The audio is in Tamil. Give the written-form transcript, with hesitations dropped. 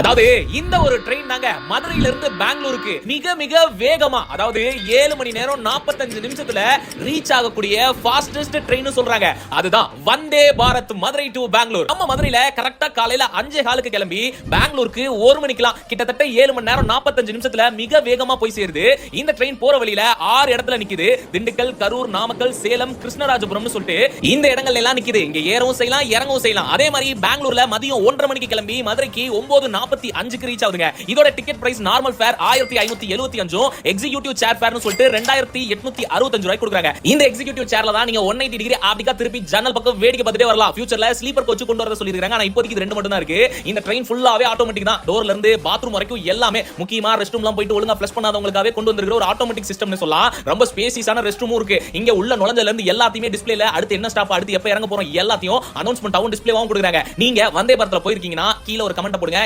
அதாவது இந்த ஒரு ட்ரெயின் தாங்க மதுரையில இருந்து பெங்களூருக்கு மிக மிக வேகமா, அதாவது 7 மணி நேரம் 45 நிமிஷத்துல ரீச் ஆகக்கூடிய ஃபாஸ்டஸ்ட் ட்ரெயின் சொல்றாங்க. அதுதான் வந்தே பாரத் மதுரை டு பெங்களூர். நம்ம மதுரையில கரெக்டா காலையில 5:15 கிளம்பி பெங்களூருக்கு 1 மணிக்கெல்லாம் கிட்டத்தட்ட 7 மணி நேரம் 45 நிமிஷத்துல மிக வேகமா போய் சேருது. இந்த ட்ரெயின் போற வழியில 6 இடத்துல நிக்குது. திண்டுக்கல், கரூர், நாமக்கல், சேலம், கிருஷ்ணராஜபுரம்னு சொல்லிட்டு இந்த இடங்கள்ல எல்லாம் நிக்குது. இங்க ஏறவும் செய்யலாம், இறங்கவும் செய்யலாம். அதே மாதிரி பெங்களூர்ல மதியம் 1:30 மணிக்கு கிளம்பி மதுரைக்கு 9:45 ரீச் ஆகுதுங்க. இதோட ticket price normal fare 1575, executive chair ஃபேர்னு சொல்லிட்டு 2865 ரூபாய் கொடுக்குறாங்க. இந்த எக்ஸிகியூட்டிவ் சேர்ல தான் நீங்க 180 டிகிரி ஆப்டிகா திருப்பி ஜன்னல் பக்கம் வேடிக்கை பார்த்துட்டே வரலாம். ஃபியூச்சர்ல ஸ்லீப்பர் கோச் கொண்டு வரத சொல்லிருக்காங்க. ஆனா இப்போதைக்கு 2 மட்டும் தான் இருக்கு. இந்த ட்ரெயின் ஃபுல்லாவே ஆட்டோமேட்டிக் தான். டோர்ல இருந்து பாத்ரூம் வரைக்கும் எல்லாமே, முக்கியமா ரெஸ்ட் ரூம்லாம் போயிட்டு ஒழுங்கா ஃப்ளஷ் பண்ணாதவங்களுக்காகவே கொண்டு வந்திருக்கிற ஒரு ஆட்டோமேட்டிக் சிஸ்டம்னு சொல்லலாம். ரொம்ப ஸ்பேசியஸான ரெஸ்ட் ரூமும் இருக்கு. இங்க உள்ள நுழைஞ்சதுல இருந்து எல்லாத்தையுமே டிஸ்ப்ளேல அடுத்து என்ன ஸ்டாப், அடுத்து எப்ப இறங்க போறோம் எல்லாத்தையும் அனௌன்ஸ்மென்ட் ஆவும் டிஸ்ப்ளேவாவும் கொடுக்குறாங்க. நீங்க வந்தே பாரத்ல போயிருக்கீங்கன்னா கீழ ஒரு கமெண்ட் போடுங்க.